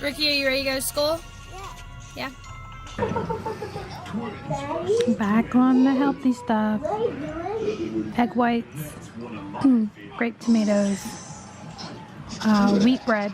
Ricky, are you ready to go to school? Yeah. Back on the healthy stuff. Egg whites, grape tomatoes, wheat bread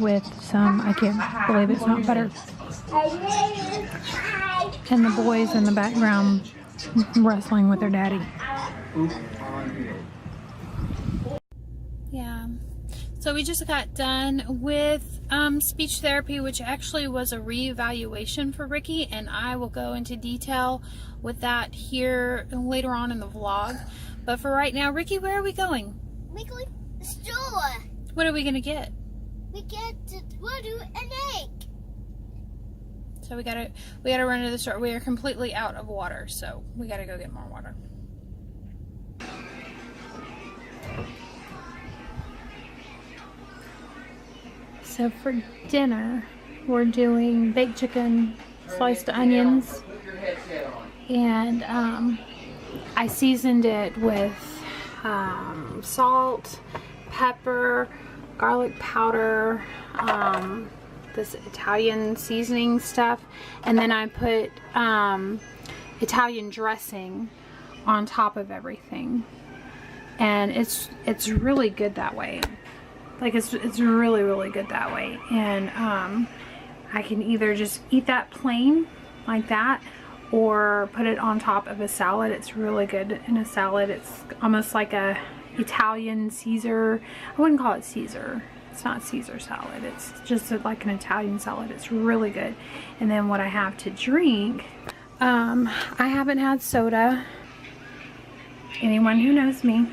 with some, I can't believe it's not butter. And the boys in the background wrestling with their daddy. Yeah. So we just got done with speech therapy, which actually was a reevaluation for Ricky, and I will go into detail with that here later on in the vlog. But for right now, Ricky, where are we going? We're going to the store. What are we gonna get? We'll do an egg. So we gotta run to the store. We are completely out of water, so we gotta go get more water. So for dinner, we're doing baked chicken, sliced onions, and I seasoned it with salt, pepper, garlic powder, this Italian seasoning stuff, and then I put Italian dressing on top of everything, and it's really good that way. Like it's really good that way. And I can either just eat that plain like that or put it on top of a salad. It's really good in a salad. It's almost like a Italian Caesar. I wouldn't call it Caesar. It's not Caesar salad. It's just like an Italian salad. It's really good. And then what I have to drink, I haven't had soda. Anyone who knows me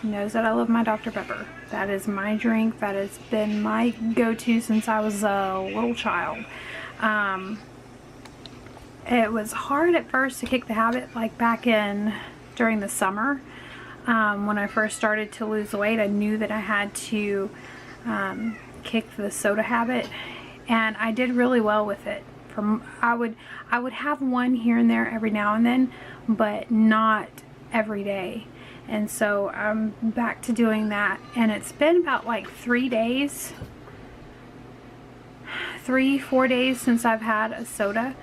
knows that I love my Dr. Pepper. That is my drink. That has been my go-to since I was a little child. It was hard at first to kick the habit, like back during the summer. When I first started to lose weight, I knew that I had to kick the soda habit, and I did really well with it. I would have one here and there every now and then, but not every day. And so I'm back to doing that, and it's been about like 4 days since I've had a soda.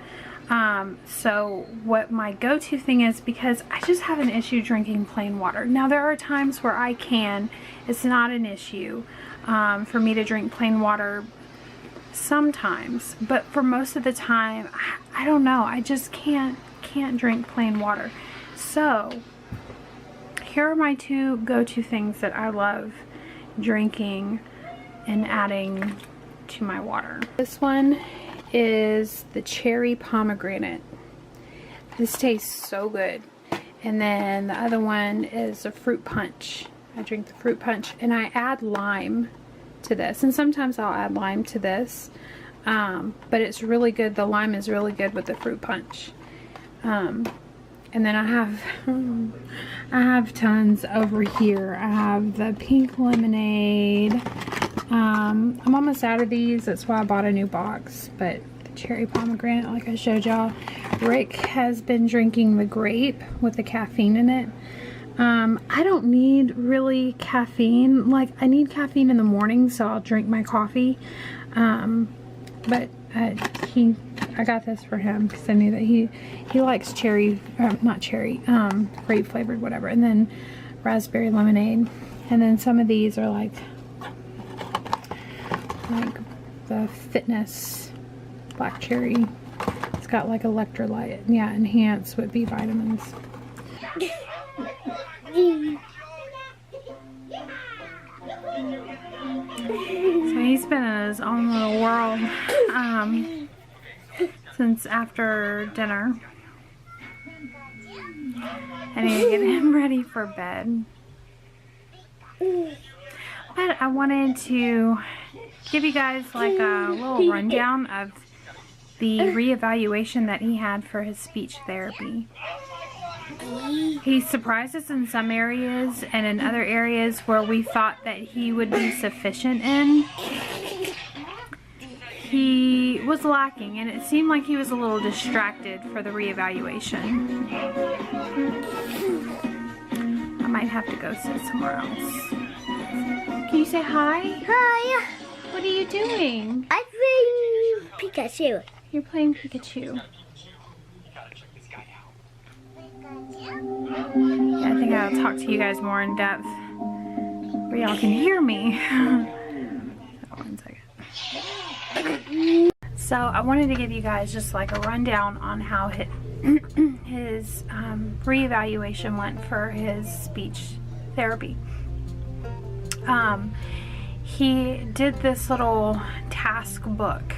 So what my go-to thing is, because I just have an issue drinking plain water. Now there are times where I can, it's not an issue for me to drink plain water sometimes, but for most of the time, I don't know, I just can't drink plain water. So here are my two go-to things that I love drinking and adding to my water. This one is the cherry pomegranate. This tastes so good. And then the other one is a fruit punch. I drink the fruit punch, and I add lime to this, and sometimes I'll add lime to this, but it's really good. The lime is really good with the fruit punch. And then I have tons over here. I have the pink lemonade. I'm almost out of these. That's why I bought a new box. But the cherry pomegranate, like I showed y'all. Rick has been drinking the grape with the caffeine in it. I don't need really caffeine. Like, I need caffeine in the morning, so I'll drink my coffee. But I got this for him because I knew that he likes cherry, not cherry, grape flavored, whatever. And then raspberry lemonade. And then some of these are like the fitness black cherry. It's got like electrolyte, yeah, enhanced with B vitamins. So he's been in his own little world since after dinner. I need to get him ready for bed. But I wanted to give you guys like a little rundown of the reevaluation that he had for his speech therapy. He surprised us in some areas, and in other areas where we thought that he would be sufficient in, he was lacking, and it seemed like he was a little distracted for the reevaluation. I might have to go sit somewhere else. Can you say hi? Hi. What are you doing? I'm playing Pikachu. You're playing Pikachu. Yeah, I think I'll talk to you guys more in depth where y'all can hear me. One second. So I wanted to give you guys just like a rundown on how his reevaluation went for his speech therapy. He did this little task book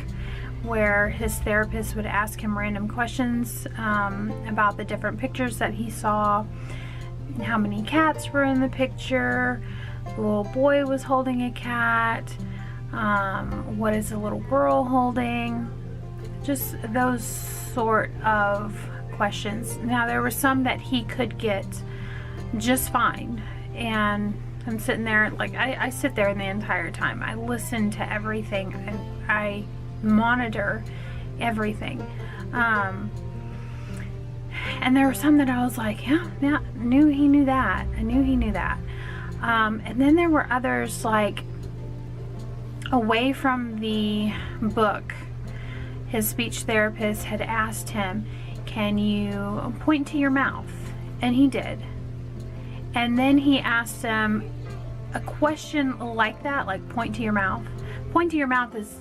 where his therapist would ask him random questions about the different pictures that he saw, how many cats were in the picture, the little boy was holding a cat, what is the little girl holding, just those sort of questions. Now there were some that he could get just fine, and I'm sitting there, like I sit there the entire time. I listen to everything. I monitor everything. And there were some that I was like, yeah, knew he knew that. I knew he knew that. And then there were others like away from the book. His speech therapist had asked him, can you point to your mouth? And he did. And then he asked him a question like that, like point to your mouth. Point to your mouth is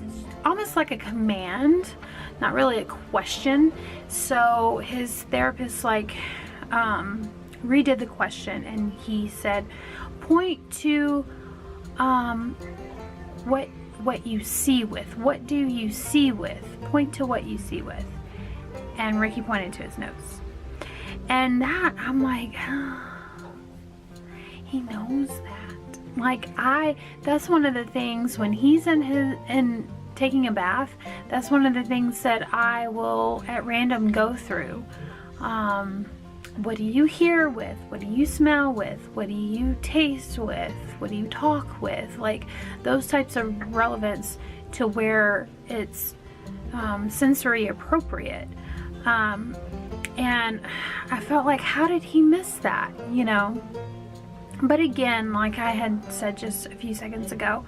almost like a command, not really a question. So his therapist like redid the question, and he said, point to what you see with. What do you see with? Point to what you see with. And Ricky pointed to his nose. And that, I'm like, he knows that. Like that's one of the things when he's in taking a bath, that's one of the things that I will at random go through. What do you hear with? What do you smell with? What do you taste with? What do you talk with? Like those types of relevance to where it's sensory appropriate. And I felt like, how did he miss that, you know? But again, like I had said just a few seconds ago,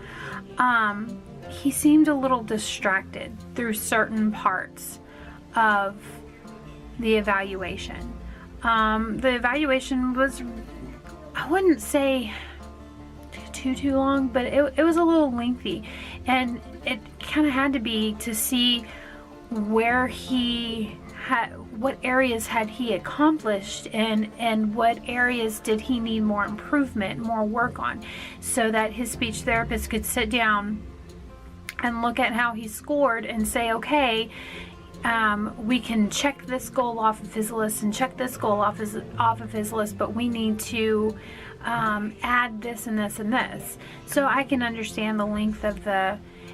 he seemed a little distracted through certain parts of the evaluation. The evaluation was, I wouldn't say too long, but it was a little lengthy, and it kind of had to be to see where he had, what areas had he accomplished, and what areas did he need more improvement, more work on, so that his speech therapist could sit down and look at how he scored and say, okay, we can check this goal off of his list and check this goal off of his list, but we need to add this and this and this. So I can understand the length of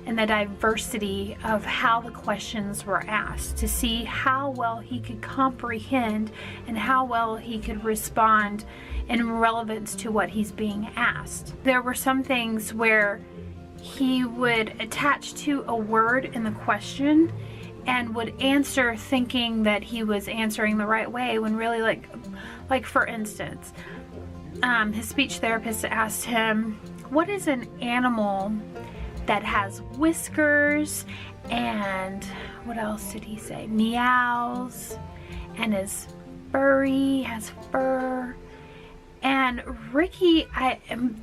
and the diversity of how the questions were asked, to see how well he could comprehend and how well he could respond in relevance to what he's being asked. There were some things where he would attach to a word in the question and would answer thinking that he was answering the right way, when really, like for instance, his speech therapist asked him, what is an animal that has whiskers and what else did he say? Meows, and is furry, has fur. And Ricky, and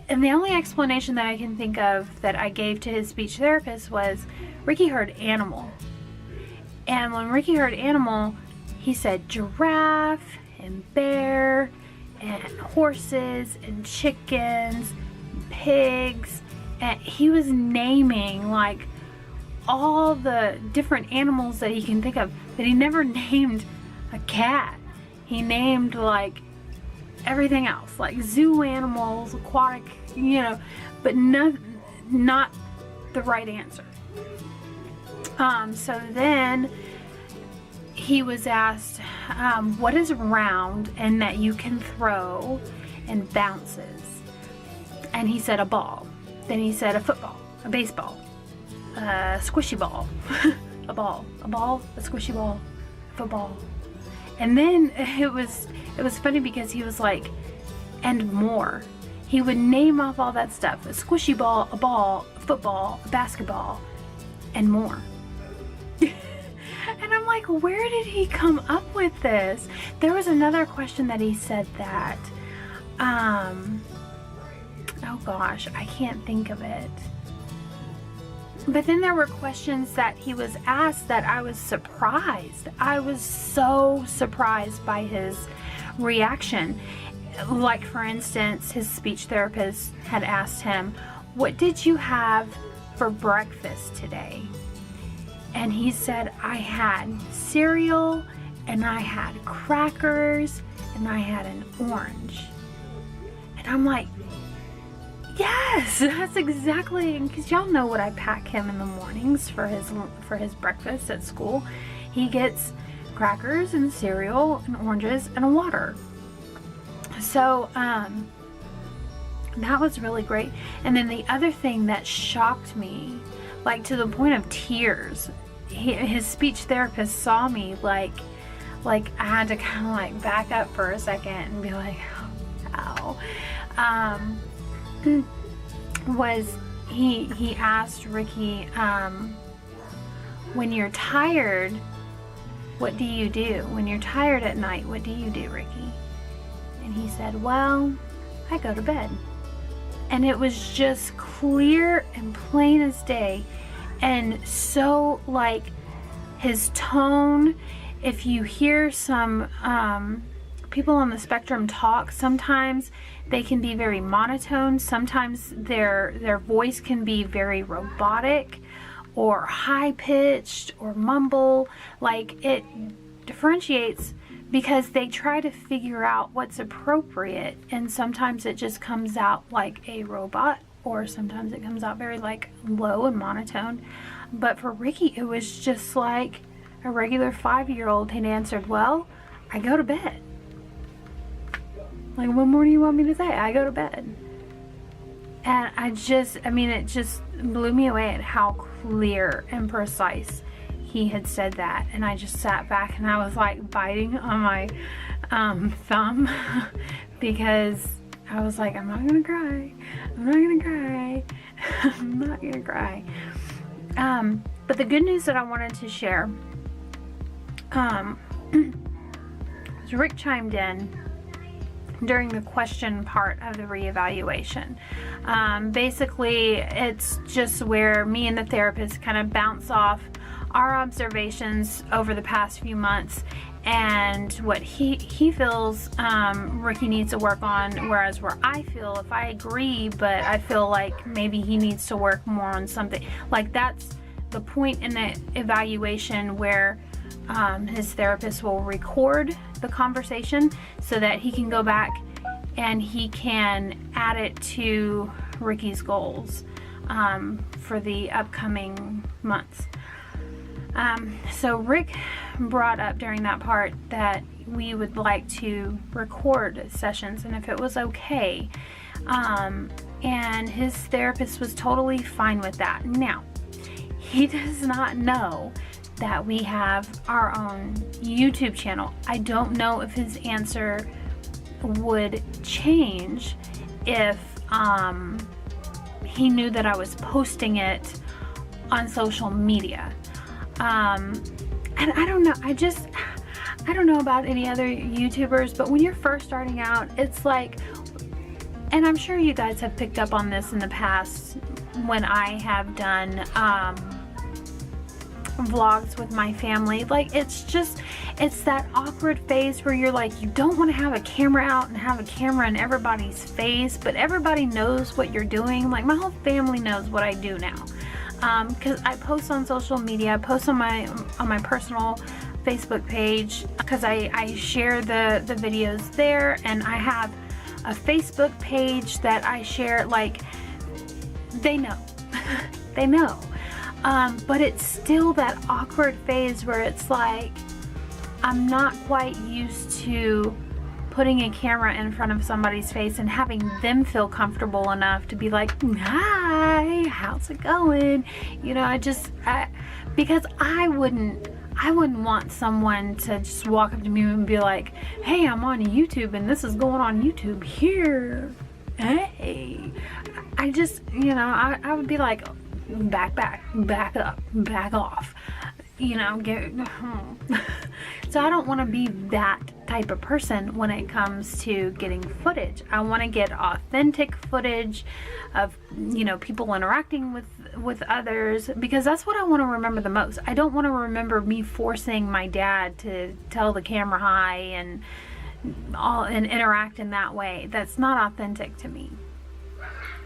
the only explanation that I can think of that I gave to his speech therapist was Ricky heard animal. And when Ricky heard animal, he said giraffe and bear and horses and chickens and pigs. And he was naming like all the different animals that he can think of, but he never named a cat. He named like everything else, like zoo animals, aquatic, you know, but not the right answer. So then he was asked, what is round and that you can throw and bounces? And he said a ball. Then he said a football, a baseball, a squishy ball, a squishy ball, a football. And then it was funny because he was like, and more. he would name off all that stuff: a squishy ball, a ball, a football, a basketball, and more. And I'm like, where did he come up with this? There was another question that he said that, oh gosh, I can't think of it. But then there were questions that he was asked that I was surprised. I was so surprised by his reaction. Like, for instance, his speech therapist had asked him, "What did you have for breakfast today?" And he said, "I had cereal, and I had crackers, and I had an orange." And I'm like, yes, that's exactly, because y'all know what I pack him in the mornings for his breakfast at school. He gets crackers and cereal and oranges and a water. So that was really great. And then the other thing that shocked me, like to the point of tears, his speech therapist saw me like I had to kind of like back up for a second and be like, ow. Was he asked Ricky, when you're tired, what do you do? When you're tired at night, what do you do, Ricky? And he said, well, I go to bed. And it was just clear and plain as day. And so, like, his tone, if you hear some people on the spectrum talk, sometimes they can be very monotone. Sometimes their voice can be very robotic or high-pitched or mumble. Like, it differentiates because they try to figure out what's appropriate, and sometimes it just comes out like a robot, or sometimes it comes out very like low and monotone. But for Ricky, it was just like a regular 5-year-old had answered, well, I go to bed. Like, what more do you want me to say? I go to bed. And I mean, it just blew me away at how clear and precise he had said that. And I just sat back and I was like biting on my thumb because I was like, I'm not gonna cry. I'm not gonna cry. I'm not gonna cry. But the good news that I wanted to share, Rick chimed in during the question part of the reevaluation. Basically, it's just where me and the therapist kind of bounce off our observations over the past few months and what he feels Ricky needs to work on, whereas where I feel, if I agree, but I feel like maybe he needs to work more on something. Like, that's the point in the evaluation where his therapist will record the conversation so that he can go back and he can add it to Ricky's goals for the upcoming months. So Rick brought up during that part that we would like to record sessions and if it was okay. And his therapist was totally fine with that. Now, he does not know that we have our own YouTube channel. I don't know if his answer would change if he knew that I was posting it on social media. And I don't know, I don't know about any other YouTubers, but when you're first starting out, it's like, and I'm sure you guys have picked up on this in the past when I have done vlogs with my family, like, it's that awkward phase where you're like, you don't want to have a camera out and have a camera in everybody's face, but everybody knows what you're doing. Like, my whole family knows what I do now, because I post on social media, I post on my personal Facebook page, because I share the videos there, and I have a Facebook page that I share. Like, they know. They know. But it's still that awkward phase where it's like, I'm not quite used to putting a camera in front of somebody's face and having them feel comfortable enough to be like, hi, how's it going? You know, because I wouldn't want someone to just walk up to me and be like, hey, I'm on YouTube and this is going on YouTube here. hey, I just, you know, I would be like, back up, back off, you know, so I don't want to be that type of person when it comes to getting footage. I want to get authentic footage of, you know, people interacting with others, because that's what I want to remember the most. I don't want to remember me forcing my dad to tell the camera hi and interact in that way. That's not authentic to me.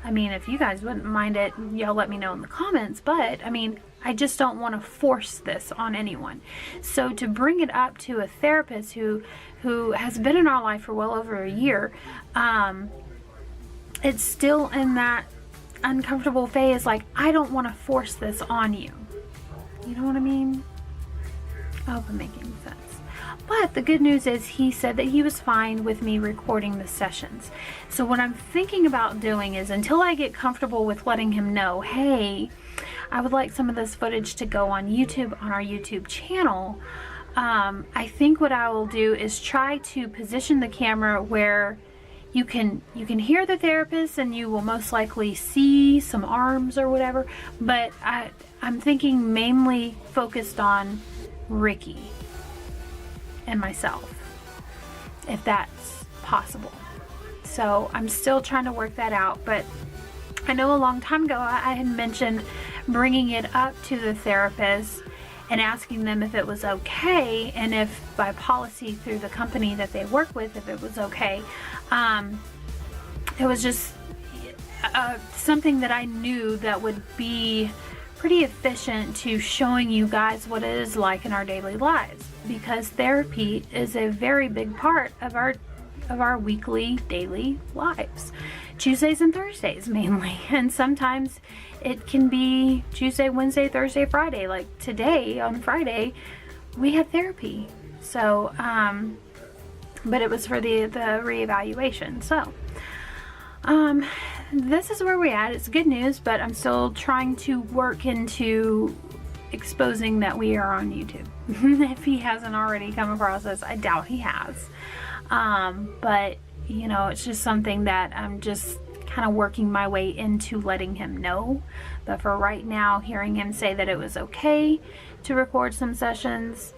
I mean, if you guys wouldn't mind it, y'all let me know in the comments, but I mean, I just don't want to force this on anyone. So to bring it up to a therapist who has been in our life for well over a year, it's still in that uncomfortable phase, like, I don't want to force this on you. You know what I mean? I hope I'm making sense. But the good news is he said that he was fine with me recording the sessions. So what I'm thinking about doing is, until I get comfortable with letting him know, hey, I would like some of this footage to go on YouTube, on our YouTube channel, I think what I will do is try to position the camera where you can hear the therapist and you will most likely see some arms or whatever, but I'm thinking mainly focused on Ricky and myself, if that's possible. So I'm still trying to work that out, but I know a long time ago I had mentioned bringing it up to the therapist and asking them if it was okay, and if by policy through the company that they work with, if it was okay. It was just something that I knew that would be pretty efficient to showing you guys what it is like in our daily lives, because therapy is a very big part of our weekly, daily lives. Tuesdays and Thursdays mainly, and sometimes it can be Tuesday, Wednesday, Thursday, Friday. Like today on Friday we had therapy, so but it was for the reevaluation. So this is where we're at. It's good news, but I'm still trying to work into exposing that we are on YouTube. If he hasn't already come across us, I doubt he has. But you know, it's just something that I'm just kind of working my way into letting him know. But for right now, hearing him say that it was okay to record some sessions,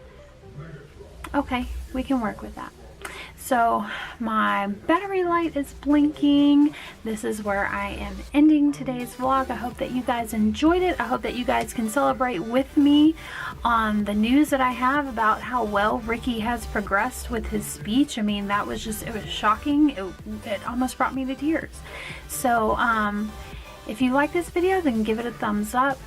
okay, we can work with that. So my battery light is blinking. This is where I am ending today's vlog. I hope that you guys enjoyed it. I hope that you guys can celebrate with me on the news that I have about how well Ricky has progressed with his speech. I mean, that was just, it was shocking. It almost brought me to tears. So if you like this video, then give it a thumbs up.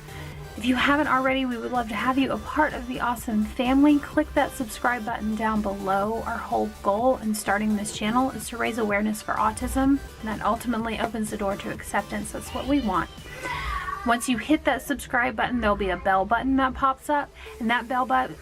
If you haven't already, we would love to have you a part of the Ausoome family. Click that subscribe button down below. Our whole goal in starting this channel is to raise awareness for autism, and that ultimately opens the door to acceptance. That's what we want. Once you hit that subscribe button, there'll be a bell button that pops up, and that bell button,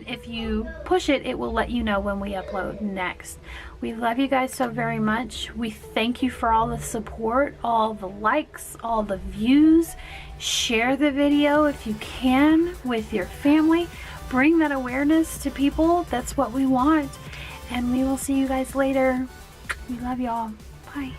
if you push it, it will let you know when we upload next. We love you guys so very much. We thank you for all the support, all the likes, all the views. Share the video if you can with your family. Bring that awareness to people. That's what we want. And we will see you guys later. We love y'all. Bye.